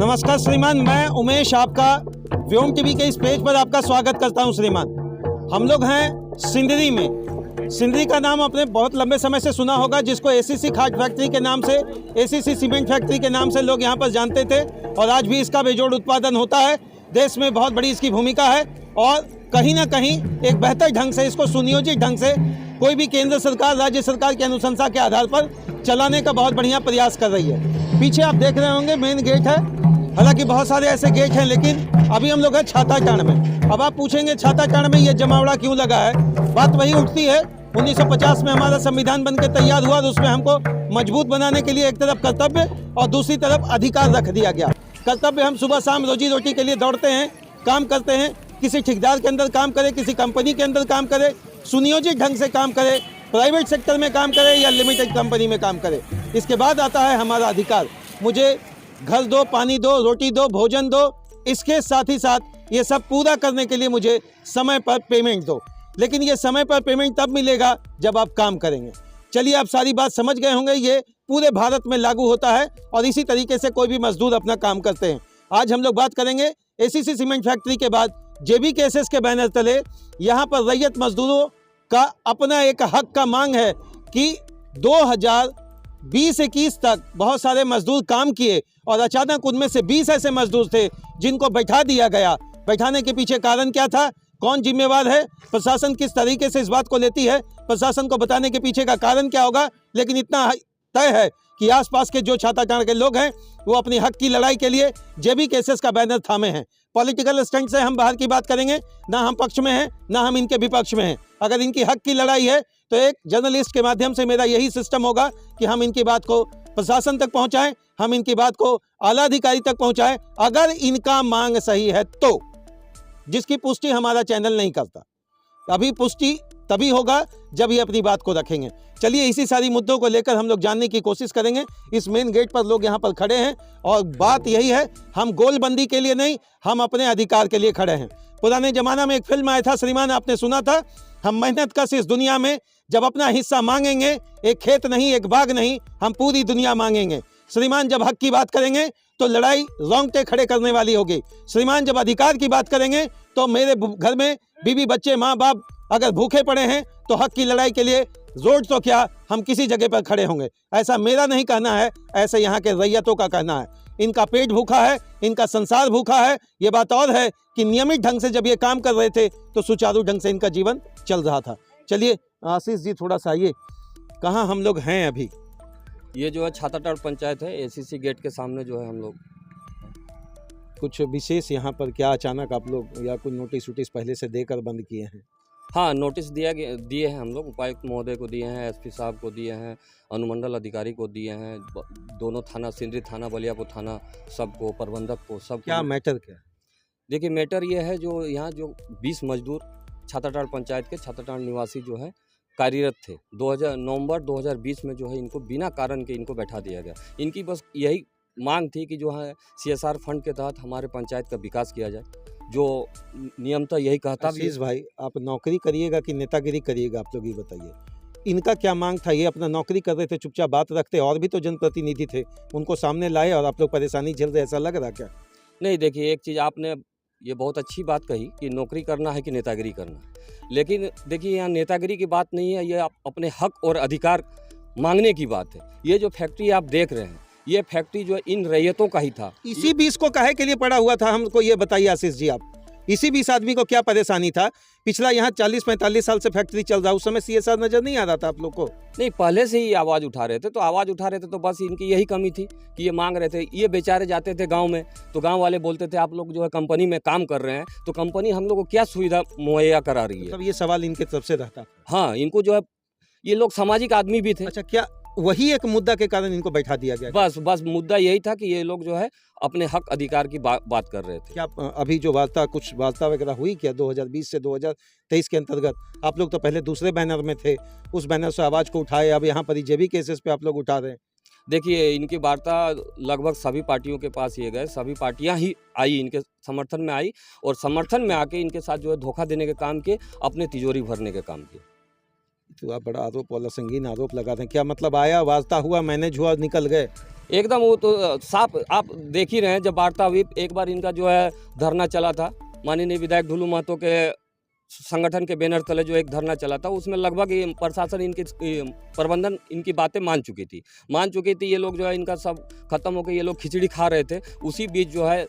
नमस्कार श्रीमान, मैं उमेश आपका व्योम टीवी के इस पेज पर आपका स्वागत करता हूं। श्रीमान, हम लोग हैं सिंदरी में। सिंदरी का नाम आपने बहुत लंबे समय से सुना होगा, जिसको एसीसी खाद फैक्ट्री के नाम से, एसीसी सीमेंट फैक्ट्री के नाम से लोग यहां पर जानते थे और आज भी इसका बेजोड़ उत्पादन होता है। देश में बहुत बड़ी इसकी भूमिका है और कहीं ना कहीं एक बेहतर ढंग से, इसको सुनियोजित ढंग से कोई भी केंद्र सरकार, राज्य सरकार की अनुशंसा के आधार पर चलाने का बहुत बढ़िया प्रयास कर रही है। पीछे आप देख रहे होंगे मेन गेट है, हालांकि बहुत सारे ऐसे गेट हैं, लेकिन अभी हम लोग हैं छाताटांड़ में। अब आप पूछेंगे छाताटांड़ में ये जमावड़ा क्यों लगा है? बात वही उठती है, 1950 में हमारा संविधान बनकर तैयार हुआ और उसमें हमको मजबूत बनाने के लिए एक तरफ कर्तव्य और दूसरी तरफ अधिकार रख दिया गया। कर्तव्य, हम सुबह शाम रोजी रोटी के लिए दौड़ते हैं, काम करते हैं, किसी ठेकेदार के अंदर काम करें, किसी कंपनी के अंदर काम करें, सुनियोजित ढंग से काम करें, प्राइवेट सेक्टर में काम करें या लिमिटेड कंपनी में काम करें। इसके बाद आता है हमारा अधिकार, मुझे घर दो, पानी दो, रोटी दो, भोजन दो। इसके साथ ही साथ ये सब पूरा करने के लिए मुझे समय पर पेमेंट दो। लेकिन ये समय पर पेमेंट तब मिलेगा जब आप काम करेंगे। चलिए, आप सारी बात समझ गए होंगे, ये पूरे भारत में लागू होता है और इसी तरीके से कोई भी मजदूर अपना काम करते हैं। आज हम लोग बात करेंगे एसीसी सीमेंट फैक्ट्री के बाद JBKSS के बैनर तले यहाँ पर रैयत मजदूरों का अपना एक हक का मांग है कि 2020-21 तक बहुत सारे मजदूर काम किए और अचानक उनमें से 20 ऐसे मजदूर थे जिनको बैठा दिया गया। बैठाने के पीछे कारण क्या था? कौन जिम्मेवार है? प्रशासन किस तरीके से इस बात को लेती है? प्रशासन को बताने के पीछे का कारण क्या होगा? लेकिन इतना तय है कि आसपास के जो छाताटांड़ के लोग हैं वो अपनी हक की लड़ाई के लिए JBKSS का बैनर थामे हैं। पॉलिटिकल स्टंट से हम बाहर की बात करेंगे, ना हम पक्ष में हैं ना हम इनके विपक्ष में हैं। अगर इनकी हक की लड़ाई है तो एक जर्नलिस्ट के माध्यम से मेरा यही सिस्टम होगा कि हम इनकी बात को प्रशासन तक पहुंचाएं, हम इनकी बात को आला अधिकारी तक पहुंचाएं, अगर इनका मांग सही है तो, जिसकी पुष्टि हमारा चैनल नहीं करता। अभी पुष्टि तभी होगा जब ये अपनी बात को रखेंगे। चलिए, इसी सारी मुद्दों को लेकर हम लोग जानने की कोशिश करेंगे। इस मेन गेट पर लोग यहाँ पर खड़े हैं और बात यही है, हम गोलबंदी के लिए नहीं, हम अपने अधिकार के लिए खड़े हैं। पुराने जमाना में एक फिल्म आया था श्रीमान, आपने सुना था, हम मेहनत कश इस दुनिया में जब अपना हिस्सा मांगेंगे, एक खेत नहीं, एक बाग नहीं, हम पूरी दुनिया मांगेंगे। श्रीमान, जब हक की बात करेंगे तो लड़ाई रोंगटे खड़े करने वाली होगी। श्रीमान, जब अधिकार की बात करेंगे तो मेरे घर में बीवी बच्चे, माँ बाप अगर भूखे पड़े हैं तो हक की लड़ाई के लिए रोड तो क्या, हम किसी जगह पर खड़े होंगे। ऐसा मेरा नहीं कहना है, ऐसे यहाँ के रैयतों का कहना है। इनका पेट भूखा है, इनका संसार भूखा है। ये बात और है कि नियमित ढंग से जब ये काम कर रहे थे तो सुचारू ढंग से इनका जीवन चल रहा था। चलिए आशीष जी, थोड़ा सा आइए, कहाँ हम लोग हैं अभी? ये जो है छाताटांड़ पंचायत है, एसीसी गेट के सामने जो है हम लोग। कुछ विशेष यहाँ पर क्या अचानक आप लोग या कुछ नोटिस वोटिस पहले से देकर बंद किए हैं? हाँ, नोटिस दिए हैं हम लोग, उपायुक्त महोदय को दिए हैं, SP साहब को दिए हैं, अनुमंडल अधिकारी को दिए हैं, दोनों थाना, सिंदरी थाना, बलियापुर थाना, सबको, प्रबंधक को, सब। क्या मैटर क्या? देखिए, मैटर ये है, जो यहाँ जो 20 मजदूर छाताटांड़ पंचायत के छाताटांड़ निवासी जो है कार्यरत थे, नवंबर 2020 में जो है इनको बिना कारण के इनको बैठा दिया गया। इनकी बस यही मांग थी कि जो है CSR फंड के तहत हमारे पंचायत का विकास किया जाए, जो नियमतः यही कहता भी। आशीष भाई, आप नौकरी करिएगा कि नेतागिरी करिएगा, आप लोग ये बताइए। इनका क्या मांग था? ये अपना नौकरी कर रहे थे, चुपचाप बात रखते, और भी तो जनप्रतिनिधि थे, उनको सामने लाए और आप लोग परेशानी झेल रहे, ऐसा लग रहा क्या? नहीं, देखिए, एक चीज़ आपने ये बहुत अच्छी बात कही कि नौकरी करना है कि नेतागिरी करना है। लेकिन देखिए, यहाँ नेतागिरी की बात नहीं है, ये अपने हक और अधिकार मांगने की बात है। ये जो फैक्ट्री आप देख रहे हैं, ये फैक्ट्री जो इन रैयतों का ही था। इसी 20 को काहे के लिए पड़ा हुआ था, हमको ये बताइए आशीष जी आप। इसी 20 आदमी को क्या परेशानी था? पिछला यहाँ 40-45 साल से फैक्ट्री चल रहा है, उस समय CSR नजर नहीं आ रहा था आप लोग को? नहीं, पहले से ही आवाज़ उठा रहे थे, तो बस इनकी यही कमी थी कि ये मांग रहे थे। ये बेचारे जाते थे गांव में, तो गांव वाले बोलते थे आप लोग जो है कंपनी में काम कर रहे हैं, तो कंपनी हम लोग को क्या सुविधा मुहैया करा रही है? मतलब ये सवाल इनके तरफ से रहता? हाँ, इनको जो है, ये लोग सामाजिक आदमी भी थे। अच्छा, क्या वही एक मुद्दा के कारण इनको बैठा दिया गया? बस मुद्दा यही था कि ये लोग जो है अपने हक अधिकार की बात कर रहे थे। क्या अभी जो कुछ वार्ता वगैरह हुई क्या 2020 से 2023 के अंतर्गत? आप लोग तो पहले दूसरे बैनर में थे, उस बैनर से आवाज़ को उठाए, अब यहाँ पर JBKSS पे आप लोग उठा रहे हैं। देखिए, इनकी वार्ता लगभग सभी पार्टियों के पास ये गए, सभी पार्टियां ही आई, इनके समर्थन में आई, और समर्थन में आके इनके साथ जो है धोखा देने के काम किए, अपने तिजोरी भरने के काम किए। तो आप बड़ा आरोप वाला संगीन आरोप लगा दें, क्या मतलब आया, वास्ता हुआ, मैनेज हुआ, निकल गए? एकदम वो तो साफ आप देख ही रहे हैं। जब वार्ता हुई एक बार इनका जो है धरना चला था, माननीय विधायक ढुलू महतो के संगठन के बैनर तले जो एक धरना चला था, उसमें लगभग ये प्रशासन इनके प्रबंधन इनकी बातें मान चुकी थी। ये लोग जो है इनका सब खत्म होकर ये लोग खिचड़ी खा रहे थे। उसी बीच जो है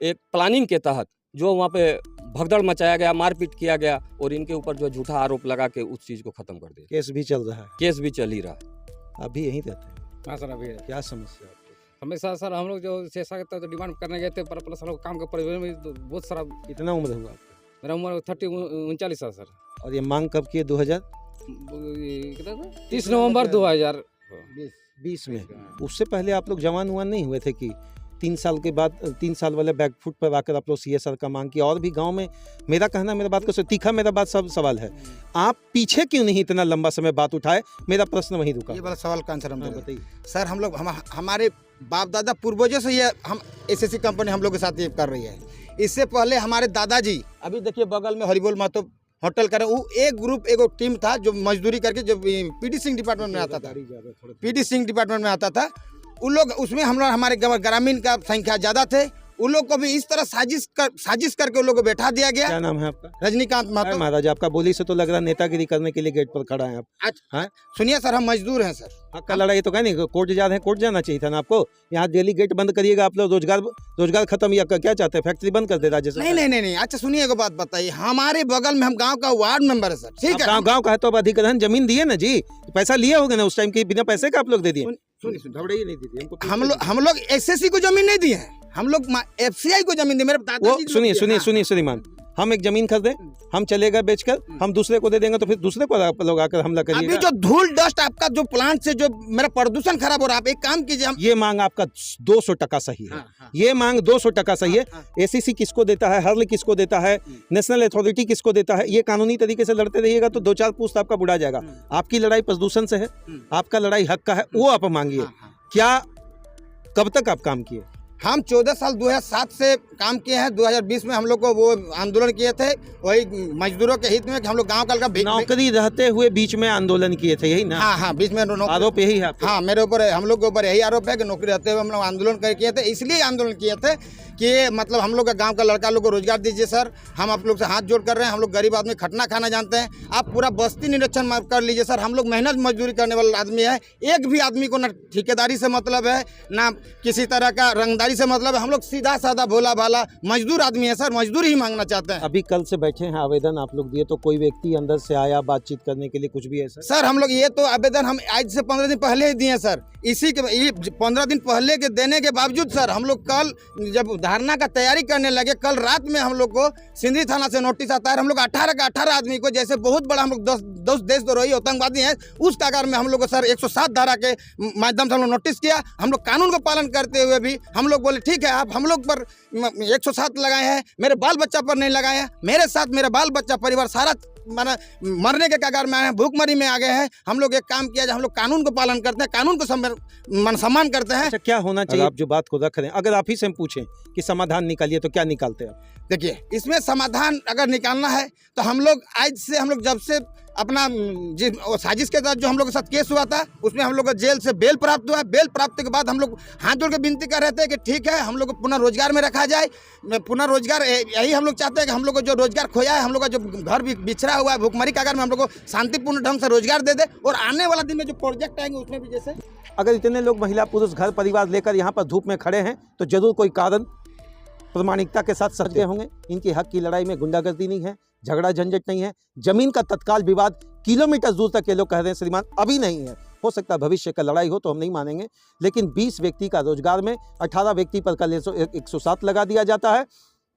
एक प्लानिंग के तहत जो वहाँ पे भगदड़ मचाया गया, मारपीट किया गया और इनके ऊपर जो झूठा आरोप लगा के उस चीज़ को खत्म कर दिया। केस भी चल रहा है, केस भी चल ही रहा है। अभी यहीं रहते हैं? हाँ सर, अभी क्या समस्या आपको? हमेशा सर हम लोग जो शेषा के तो डिमांड करने गए थे, पर प्लस हम लोग काम के परिवेश में बहुत सारा। कितना उम्र हुआ आपका? मेरा उम्र 39 साल सर। और ये मांग कब की है? 30 नवंबर 2020 में। उससे पहले आप लोग जवान हुआ नहीं हुए थे कि 3 साल के बाद 3 साल वाले बैकफुट पर आकर आप लोग CSR का मांग किया? और भी गांव में मेरा कहना, मेरा बात को तीखा, मेरा बात सब सवाल है, आप पीछे क्यों नहीं इतना लंबा समय बात उठाए? मेरा प्रश्न वहीं रुका। ये वाला सवाल का आंसर हम दे रहे हैं। बताइए सर, हम लोग हमारे बाप दादा पूर्वजों से ये हम SSC कंपनी हम लोग के साथ ये कर रही है। इससे पहले हमारे दादाजी, अभी देखिए बगल में हरिबोल महतो होटल करे, वो एक ग्रुप एगो टीम था जो मजदूरी करके जो PD सिंह डिपार्टमेंट में आता था, PD सिंह डिपार्टमेंट में आता था। उन लोग उसमें हम लोग हमारे ग्रामीण का संख्या ज़्यादा थे। उन लोग को भी इस तरह साजिश करके उन लोग को बैठा दिया गया। क्या नाम है आपका? रजनीकांत महतो। महाराज, आपका बोली से तो लग रहा है नेतागिरी करने के लिए गेट पर खड़ा है आप। हाँ? सुनिए सर, हम मजदूर हैं सर। हक का लड़ाई तो कह नहीं, कोर्ट जा रहे हैं, कोर्ट जाना चाहिए था ना आपको। यहाँ डेली गेट बंद करिएगा आप लोग, रोजगार खत्म, या क्या चाहते हैं? फैक्ट्री बंद कर दे राज्य सरकार? नहीं। अच्छा सुनिए, एक बात बताइए, हमारे बगल में हम गांव का वार्ड मेंबर है सर, ठीक है? गांव का है तो अब अधिग्रहण जमीन दिए ना जी, पैसा लिए होगे ना उस टाइम की, बिना पैसे का आप लोग दे दिए? सुनिए, नहीं दी हम लोग SSC को जमीन नहीं दिए हैं, हम लोग FCI को जमीन दी। मेरे वो सुनिए श्रीमान, हम एक जमीन खरीदे, हम चलेगा बेचकर, हम दूसरे को दे देंगे तो फिर दूसरे को आप लोग आकर हमला करिएगा। अभी जो धूल डस्ट आपका जो प्लांट से जो मेरा प्रदूषण खराब हो रहा है, आप एक काम कीजिए, हम ये मांग आपका 200% सही है। ये मांग 200% सही है। ACC किसको देता है, हर्ल किसको देता है, नेशनल अथॉरिटी किसको देता है, ये कानूनी तरीके से लड़ते रहिएगा तो 2-4 पुश्त आपका बुढ़ा जाएगा। आपकी लड़ाई प्रदूषण से है, आपका लड़ाई हक का है, वो आप मांगिए। क्या कब तक आप काम किए? हम 14 साल 2007 से काम किए हैं। 2020 में हम लोग को वो आंदोलन किए थे, वही मजदूरों के हित में कि हम लोग गांव का नौकरी रहते हुए बीच में आंदोलन किए थे, यही ना? हाँ, बीच में आरोप यही है? हाँ, मेरे ऊपर, हम लोग के ऊपर यही आरोप है कि नौकरी रहते हुए हम लोग आंदोलन किए थे। इसलिए आंदोलन किए थे कि मतलब हम लोग का गांव का लड़का लोग को रोजगार दीजिए सर, हम आप लोग से हाथ जोड़ कर रहे हैं। हम लोग गरीब आदमी खटना खाना जानते हैं, आप पूरा बस्ती निरीक्षण कर लीजिए सर। हम लोग मेहनत मजदूरी करने वाला आदमी है, एक भी आदमी को ना ठेकेदारी से मतलब है, ना किसी तरह का रंगदारी से मतलब है। हम लोग सीधा साधा भोला भाला मजदूर आदमी है सर, मजदूरी ही मांगना चाहते हैं। अभी कल से बैठे हैं, आवेदन आप लोग दिए, तो कोई व्यक्ति अंदर से आया बातचीत करने के लिए, कुछ भी है सर? हम लोग ये तो आवेदन हम आज से 15 दिन पहले ही दिए सर। इसी के 15 दिन पहले के देने के बावजूद सर, हम लोग कल जब धरना का तैयारी करने लगे, कल रात में हम लोग को सिंदरी थाना से नोटिस आता है। हम लोग 18 का 18 आदमी को, जैसे बहुत बड़ा हम लोग 10 देशद्रोही आतंकवादी हैं, उस कागार में हम लोग को सर 107 धारा के माध्यम से हम लोग नोटिस किया। हम लोग कानून को पालन करते हुए भी हम लोग बोले ठीक है, आप हम लोग पर 107 लगाए हैं, मेरे बाल बच्चा पर नहीं लगाए हैं। मेरे साथ मेरा बाल बच्चा परिवार सारा मरने के कगार में आए हैं, भूखमरी में आ गए हैं। हम लोग एक काम किया, हम लोग कानून को पालन करते हैं, कानून को सम्मान करते हैं। अच्छा, क्या होना चाहिए? आप जो बात को रख रहे हैं, अगर आप ही से हम पूछें कि समाधान निकालिए तो क्या निकालते हैं आप? देखिए, इसमें समाधान अगर निकालना है तो हम लोग आज से, हम लोग जब से अपना साजिश के तहत जो हम लोग के साथ केस हुआ था, उसमें हम लोग को जेल से बेल प्राप्त हुआ है। बेल प्राप्त के बाद हम लोग हाथ जोड़ के विनती कर रहे थे कि ठीक है, हम लोग को पुनः रोजगार में रखा जाए। पुनः रोजगार, यही हम लोग चाहते हैं कि हम लोग को जो रोजगार खोया है, हम लोग का जो घर बिछड़ा हुआ है भूखमरी का अगर में, हम लोग को शांतिपूर्ण ढंग से रोजगार दे दे। और आने वाला दिन में जो प्रोजेक्ट आएंगे उसमें भी, जैसे अगर इतने लोग महिला पुरुष घर परिवार लेकर यहाँ पर धूप में खड़े हैं तो जरूर कोई कारण प्रामाणिकता के साथ सत्य होंगे। इनकी हक की लड़ाई में गुंडागर्दी नहीं है, झगड़ा झंझट नहीं है, जमीन का तत्काल विवाद किलोमीटर दूर तक ये लोग कह रहे हैं श्रीमान अभी नहीं है। हो सकता है भविष्य का लड़ाई हो तो हम नहीं मानेंगे, लेकिन 20 व्यक्ति का रोजगार में 18 व्यक्ति पर कल 107 लगा दिया जाता है।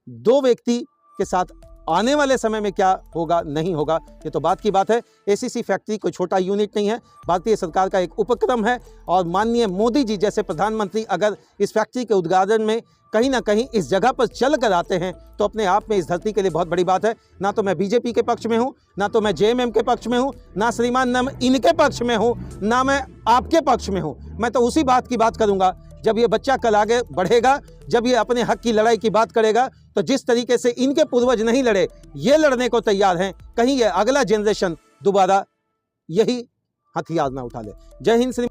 2 व्यक्ति के साथ आने वाले समय में क्या होगा नहीं होगा ये तो बात की बात है। ACC फैक्ट्री कोई छोटा यूनिट नहीं है, भारतीय सरकार का एक उपक्रम है। और माननीय मोदी जी जैसे प्रधानमंत्री अगर इस फैक्ट्री के उद्घाटन में कहीं ना कहीं इस जगह पर चल कर आते हैं तो अपने आप में इस धरती के लिए बहुत बड़ी बात है। ना तो मैं BJP के पक्ष में हूँ, ना तो मैं JMM के पक्ष में हूँ, ना श्रीमान ना मैं इनके पक्ष में हूँ, ना मैं आपके पक्ष में हूँ। मैं तो उसी बात की बात करूँगा जब ये बच्चा कल आगे बढ़ेगा, जब ये अपने हक की लड़ाई की बात करेगा, तो जिस तरीके से इनके पूर्वज नहीं लड़े, ये लड़ने को तैयार हैं, कहीं ये अगला जनरेशन दोबारा यही हथियार ना उठा ले। जय हिंद।